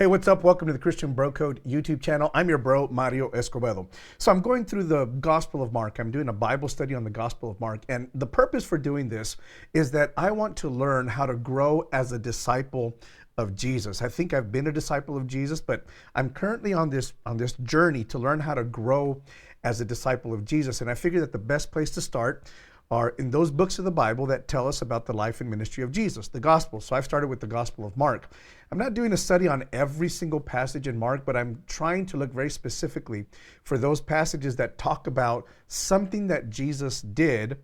Hey, what's up? Welcome to the Christian Bro Code YouTube channel. I'm your bro, Mario Escobedo. So I'm going through the Gospel of Mark. I'm doing a Bible study on the Gospel of Mark. And the purpose for doing this is that I want to learn how to grow as a disciple of Jesus. I think I've been a disciple of Jesus, but I'm currently on this journey to learn how to grow as a disciple of Jesus. And I figured that the best place to start are in those books of the Bible that tell us about the life and ministry of Jesus, the Gospel. So I've started with the Gospel of Mark. I'm not doing a study on every single passage in Mark, but I'm trying to look very specifically for those passages that talk about something that Jesus did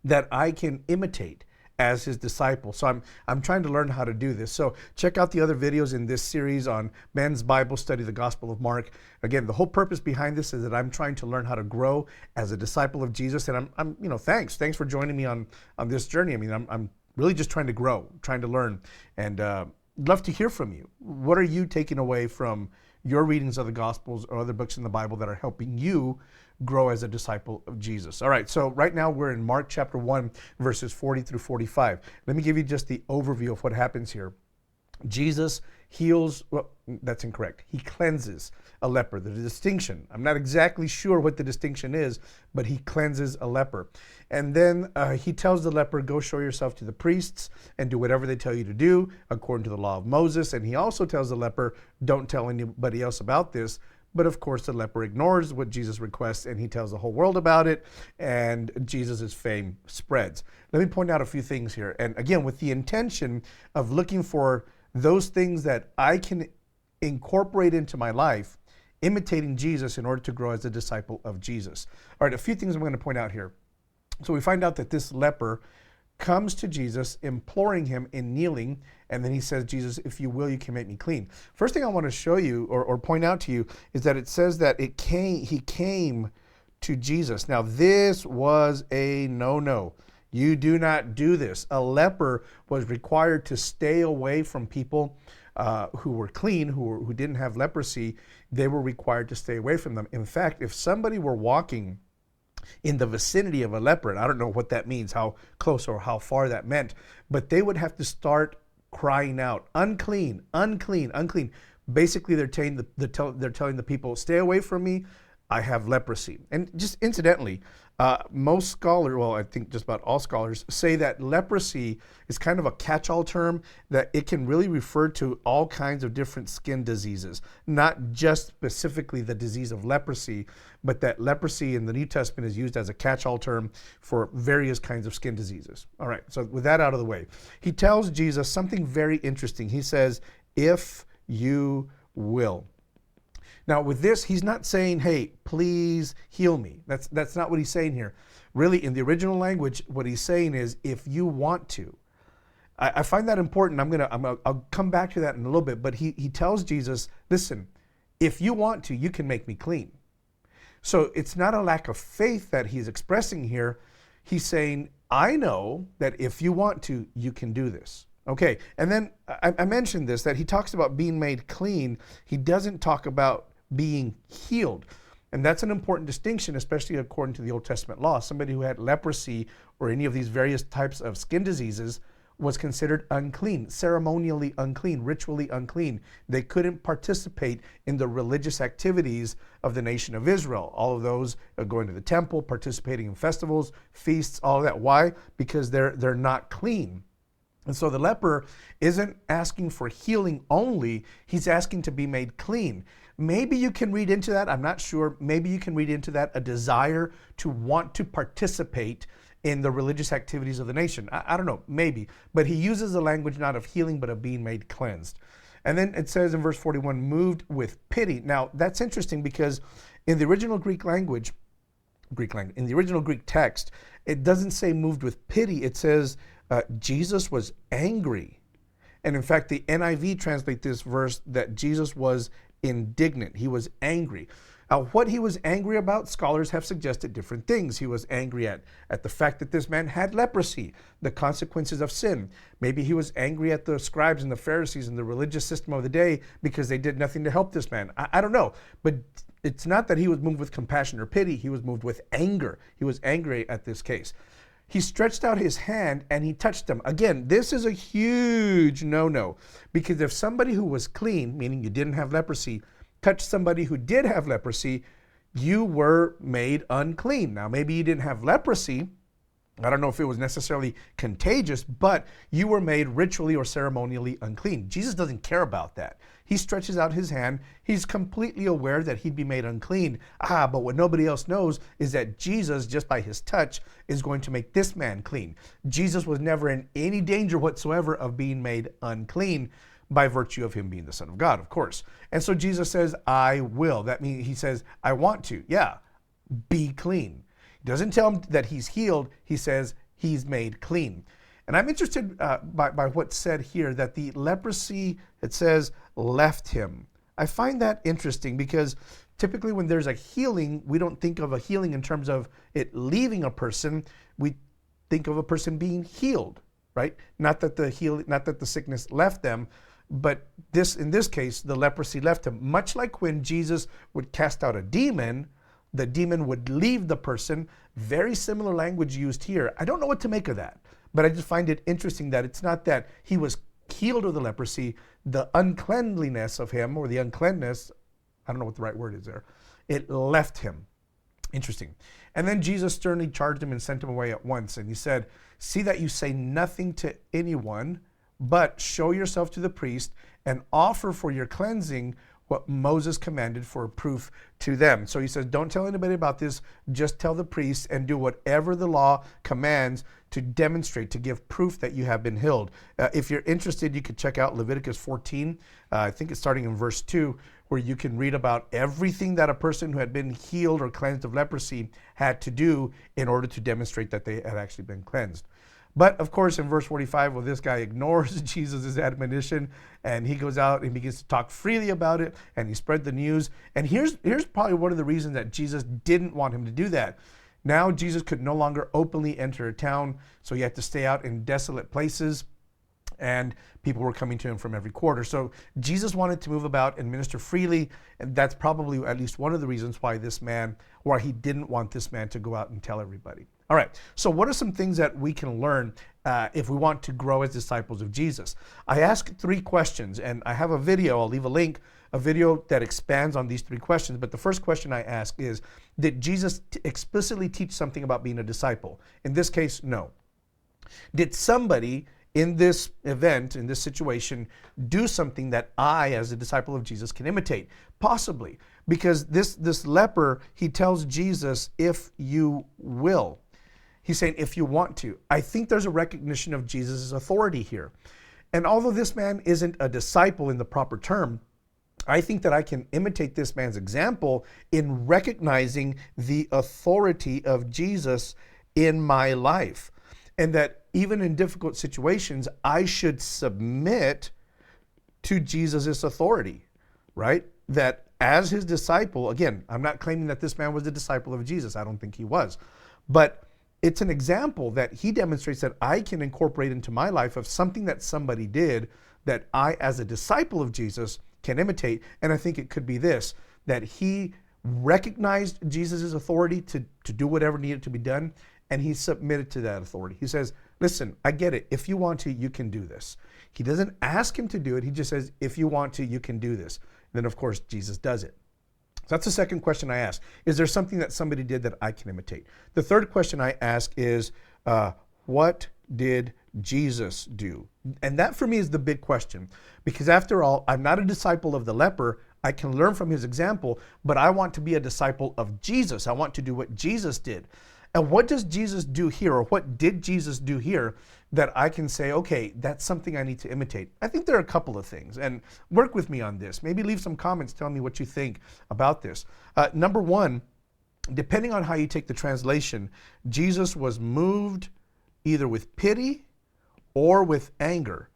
that I can imitate as his disciple. So I'm trying to learn how to do this. So check out the other videos in this series on Men's Bible Study, the Gospel of Mark. Again, the whole purpose behind this is that I'm trying to learn how to grow as a disciple of Jesus. And I'm thanks for joining me on this journey. I mean, I'm really just trying to grow, trying to learn, and love to hear from you. What are you taking away from your readings of the Gospels or other books in the Bible that are helping you grow as a disciple of Jesus? All right, so right now we're in Mark chapter 1, verses 40 through 45. Let me give you just the overview of what happens here. Jesus heals, well, that's incorrect. He cleanses a leper. The distinction, I'm not exactly sure what the distinction is, but he cleanses a leper. And then he tells the leper, go show yourself to the priests and do whatever they tell you to do according to the law of Moses. And he also tells the leper, don't tell anybody else about this. But of course, the leper ignores what Jesus requests, and he tells the whole world about it, and Jesus' fame spreads. Let me point out a few things here. And again, with the intention of looking for those things that I can incorporate into my life, imitating Jesus in order to grow as a disciple of Jesus. All right, a few things I'm going to point out here. So we find out that this leper comes to Jesus, imploring him in kneeling, and then he says, Jesus, if you will, you can make me clean. First thing I want to show you or point out to you is that it says that he came to Jesus. Now, this was a no-no. You do not do this. A leper was required to stay away from people who were clean, who didn't have leprosy. They were required to stay away from them. In fact, if somebody were walking in the vicinity of a leper, and I don't know what that means, how close or how far that meant, but they would have to start crying out, unclean, unclean, unclean. Basically, they're telling the people, stay away from me, I have leprosy. And just incidentally, most scholars, well, I think just about all scholars, say that leprosy is kind of a catch-all term, that it can really refer to all kinds of different skin diseases, not just specifically the disease of leprosy, but that leprosy in the New Testament is used as a catch-all term for various kinds of skin diseases. All right, so with that out of the way, he tells Jesus something very interesting. He says, if you will. Now, with this, he's not saying, hey, please heal me. That's not what he's saying here. Really, in the original language, what he's saying is, if you want to. I find that important. I'll come back to that in a little bit. But he tells Jesus, listen, if you want to, you can make me clean. So it's not a lack of faith that he's expressing here. He's saying, I know that if you want to, you can do this. Okay, and then I mentioned this, that he talks about being made clean. He doesn't talk about being healed. And that's an important distinction, especially according to the Old Testament law. Somebody who had leprosy or any of these various types of skin diseases was considered unclean, ceremonially unclean, ritually unclean. They couldn't participate in the religious activities of the nation of Israel. All of those going to the temple, participating in festivals, feasts, all of that. Why? Because they're not clean. And so the leper isn't asking for healing only, he's asking to be made clean. Maybe you can read into that, I'm not sure, maybe you can read into that a desire to want to participate in the religious activities of the nation. I don't know, maybe. But he uses the language not of healing, but of being made cleansed. And then it says in verse 41, moved with pity. Now, that's interesting because in the original Greek language, in the original Greek text, it doesn't say moved with pity, it says Jesus was angry. And in fact, the NIV translates this verse that Jesus was indignant. He was angry. Now, what he was angry about, scholars have suggested different things. He was angry at the fact that this man had leprosy, the consequences of sin. Maybe he was angry at the scribes and the Pharisees and the religious system of the day because they did nothing to help this man. I don't know. But it's not that he was moved with compassion or pity. He was moved with anger. He was angry at this case. he stretched out his hand and he touched them. Again, this is a huge no-no, because if somebody who was clean, meaning you didn't have leprosy, touched somebody who did have leprosy, you were made unclean. Now, maybe you didn't have leprosy. I don't know if it was necessarily contagious, but you were made ritually or ceremonially unclean. Jesus doesn't care about that. He stretches out his hand. He's completely aware that he'd be made unclean. But what nobody else knows is that Jesus, just by his touch, is going to make this man clean. Jesus was never in any danger whatsoever of being made unclean by virtue of him being the Son of God, of course. And so Jesus says, I will. That means he says, I want to. Yeah, be clean. He doesn't tell him that he's healed. He says he's made clean. And I'm interested by what's said here, that the leprosy, it says, left him. I find that interesting because typically when there's a healing, we don't think of a healing in terms of it leaving a person. We think of a person being healed, right? Not that the sickness left them, but in this case, the leprosy left him. Much like when Jesus would cast out a demon, the demon would leave the person. Very similar language used here. I don't know what to make of that, but I just find it interesting that it's not that he was healed of the leprosy, the uncleanliness of him, or the uncleanness, I don't know what the right word is there, it left him. Interesting. And then Jesus sternly charged him and sent him away at once. And he said, see that you say nothing to anyone, but show yourself to the priest and offer for your cleansing what Moses commanded for proof to them. So he says, don't tell anybody about this, just tell the priest and do whatever the law commands to demonstrate, to give proof that you have been healed. If you're interested, you could check out Leviticus 14. I think it's starting in verse 2, where you can read about everything that a person who had been healed or cleansed of leprosy had to do in order to demonstrate that they had actually been cleansed. But of course, in verse 45, well, this guy ignores Jesus' admonition, and he goes out and begins to talk freely about it, and he spread the news. And here's probably one of the reasons that Jesus didn't want him to do that. Now Jesus could no longer openly enter a town, so he had to stay out in desolate places, and people were coming to him from every quarter. So Jesus wanted to move about and minister freely, and that's probably at least one of the reasons why he didn't want this man to go out and tell everybody. All right, so what are some things that we can learn if we want to grow as disciples of Jesus? I asked 3 questions, and I have a video, I'll leave a link, a video that expands on these 3 questions. But the first question I ask is, did Jesus explicitly teach something about being a disciple? In this case, no. Did somebody in this event, in this situation, do something that I, as a disciple of Jesus, can imitate? Possibly, because this leper, he tells Jesus, if you will. He's saying, if you want to. I think there's a recognition of Jesus' authority here. And although this man isn't a disciple in the proper term, I think that I can imitate this man's example in recognizing the authority of Jesus in my life. And that even in difficult situations, I should submit to Jesus' authority, right? That as his disciple, again, I'm not claiming that this man was a disciple of Jesus. I don't think he was. But it's an example that he demonstrates that I can incorporate into my life of something that somebody did that I, as a disciple of Jesus, can imitate. And I think it could be this, that he recognized Jesus' authority to do whatever needed to be done, and he submitted to that authority. He says, listen, I get it. If you want to, you can do this. He doesn't ask him to do it. He just says, if you want to, you can do this. And then, of course, Jesus does it. So that's the second question I ask. Is there something that somebody did that I can imitate? The third question I ask is, what did Jesus do? And that for me is the big question, because after all, I'm not a disciple of the leper. I can learn from his example, but I want to be a disciple of Jesus. I want to do what Jesus did. And what does Jesus do here, or what did Jesus do here that I can say, okay, that's something I need to imitate? I think there are a couple of things, and work with me on this. Maybe leave some comments telling me what you think about this. Number one, depending on how you take the translation, Jesus was moved either with pity or with anger.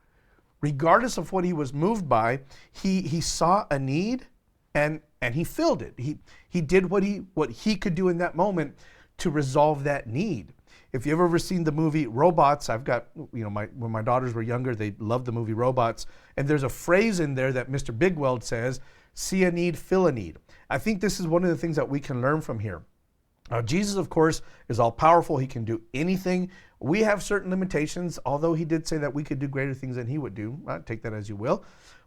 Regardless of what he was moved by, he saw a need and he filled it. He did what he could do in that moment to resolve that need. If you've ever seen the movie Robots, I've got, when my daughters were younger, they loved the movie Robots. And there's a phrase in there that Mr. Bigweld says, see a need, fill a need. I think this is one of the things that we can learn from here. Jesus, of course, is all powerful. He can do anything. We have certain limitations, although he did say that we could do greater things than he would do. Take that as you will.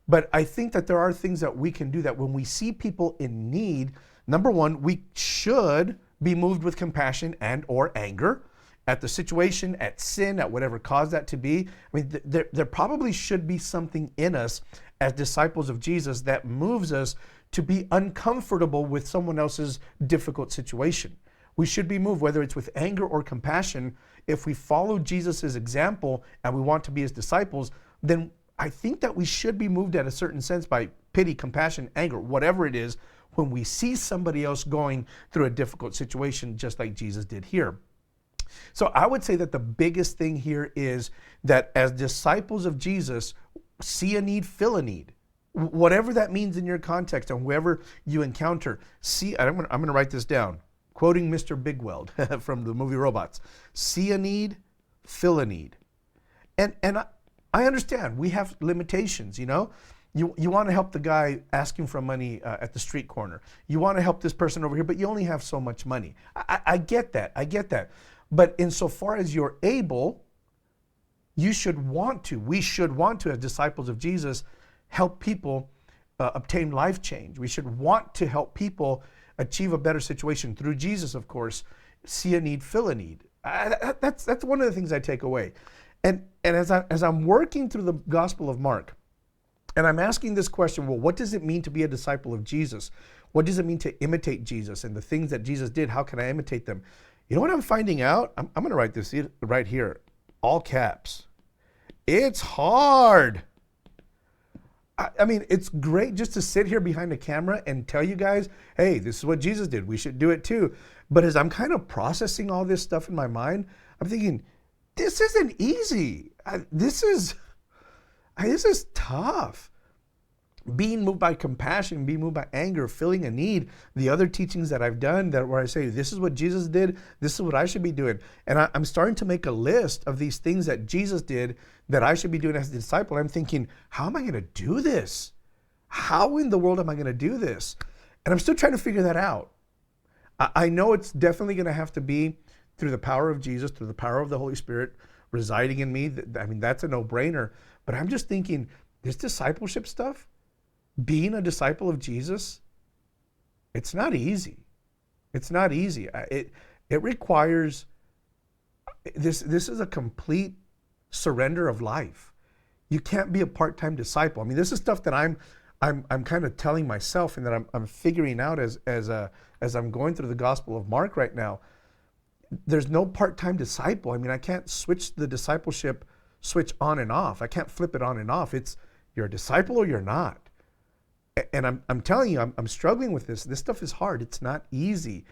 But I think that there are things that we can do that when we see people in need, number one, we should be moved with compassion and or anger at the situation, at sin, at whatever caused that to be. I mean, there probably should be something in us as disciples of Jesus that moves us to be uncomfortable with someone else's difficult situation. We should be moved, whether it's with anger or compassion. If we follow Jesus' example and we want to be his disciples, then I think that we should be moved at a certain sense by pity, compassion, anger, whatever it is, when we see somebody else going through a difficult situation, just like Jesus did here. So I would say that the biggest thing here is that as disciples of Jesus, see a need, fill a need. Whatever that means in your context and whoever you encounter, I'm going to write this down, quoting Mr. Bigweld from the movie Robots. See a need, fill a need. And I understand we have limitations, you know. You want to help the guy asking for money at the street corner. You want to help this person over here, but you only have so much money. I get that. But insofar as you're able, we should want to, as disciples of Jesus, help people obtain life change. We should want to help people achieve a better situation through Jesus, of course. See a need, fill a need. That's one of the things I take away. And as I'm working through the Gospel of Mark, and I'm asking this question, well, what does it mean to be a disciple of Jesus? What does it mean to imitate Jesus and the things that Jesus did? How can I imitate them? You know what I'm finding out? I'm going to write this right here, all caps. It's hard. I mean, it's great just to sit here behind the camera and tell you guys, hey, this is what Jesus did. We should do it too. But as I'm kind of processing all this stuff in my mind, I'm thinking, this isn't easy. This is tough. Being moved by compassion, being moved by anger, filling a need, the other teachings that I've done where I say, this is what Jesus did, this is what I should be doing. And I'm starting to make a list of these things that Jesus did that I should be doing as a disciple. I'm thinking, how am I going to do this? How in the world am I going to do this? And I'm still trying to figure that out. I know it's definitely going to have to be through the power of Jesus, through the power of the Holy Spirit residing in me. I mean, that's a no-brainer. But I'm just thinking, this discipleship stuff, being a disciple of Jesus, it's not easy. It's not easy. It requires, this is a complete surrender of life. You can't be a part-time disciple. I mean, this is stuff that I'm kind of telling myself and that I'm figuring out as I'm going through the Gospel of Mark right now. There's no part-time disciple. I mean, I can't switch the discipleship switch on and off. I can't flip it on and off. It's you're a disciple or you're not. And I'm telling you, I'm struggling with this. This stuff is hard. It's not easy.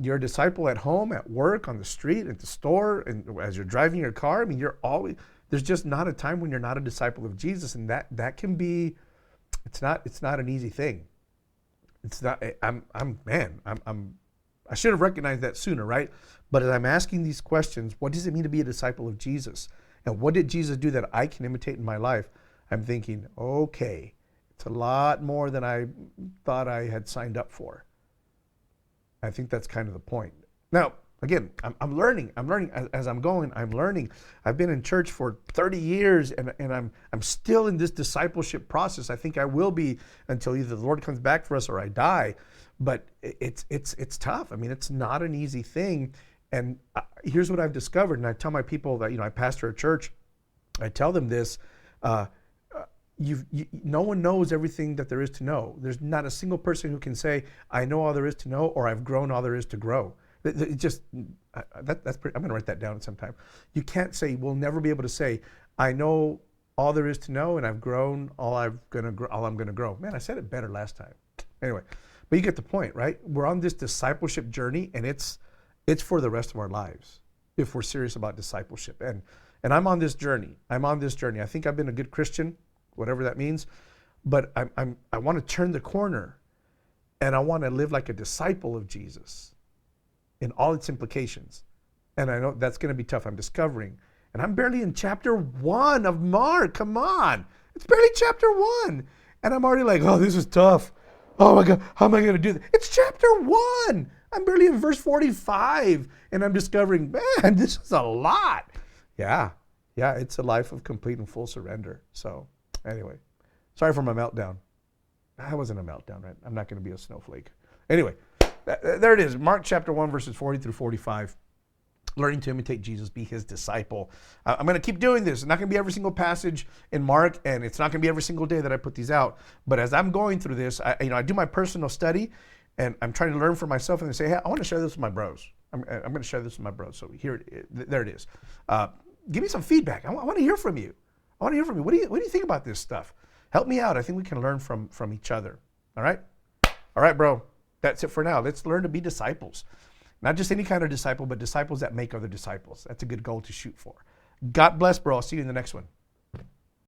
You're a disciple at home, at work, on the street, at the store, and as you're driving your car. I mean, there's just not a time when you're not a disciple of Jesus, and that can be, it's not an easy thing. It's not. I should have recognized that sooner, right? But as I'm asking these questions, what does it mean to be a disciple of Jesus? And what did Jesus do that I can imitate in my life? I'm thinking, okay, it's a lot more than I thought I had signed up for. I think that's kind of the point. Now, again, I'm learning as I'm going. I'm learning. I've been in church for 30 years, and I'm still in this discipleship process. I think I will be until either the Lord comes back for us or I die. But it's tough. I mean, it's not an easy thing. And here's what I've discovered, and I tell my people that, I pastor a church. I tell them this. No one knows everything that there is to know. There's not a single person who can say, I know all there is to know, or I've grown all there is to grow. That's pretty, I'm going to write that down sometime. You can't say, we'll never be able to say, I know all there is to know, and I've grown all I'm going to grow. Man, I said it better last time. Anyway, but you get the point, right? We're on this discipleship journey, and it's for the rest of our lives if we're serious about discipleship. And I'm on this journey. I think I've been a good Christian, whatever that means, but I want to turn the corner, and I want to live like a disciple of Jesus in all its implications. And I know that's going to be tough. I'm discovering, and I'm barely in chapter 1 of Mark. Come on, it's barely chapter 1, and I'm already like, oh, this is tough. Oh my God, how am I going to do this? It's chapter 1. I'm barely in verse 45, and I'm discovering, man, this is a lot. Yeah, it's a life of complete and full surrender. So anyway, sorry for my meltdown. That wasn't a meltdown, right? I'm not going to be a snowflake. Anyway, there it is. Mark chapter 1, verses 40 through 45. Learning to imitate Jesus, be his disciple. I'm going to keep doing this. It's not going to be every single passage in Mark, and it's not going to be every single day that I put these out. But as I'm going through this, I do my personal study, and I'm trying to learn for myself, and I say, hey, I want to share this with my bros. I'm going to share this with my bros. So there it is. Give me some feedback. I want to hear from you. I want to hear from you. What do you think about this stuff? Help me out. I think we can learn from each other. All right? All right, bro. That's it for now. Let's learn to be disciples. Not just any kind of disciple, but disciples that make other disciples. That's a good goal to shoot for. God bless, bro. I'll see you in the next one.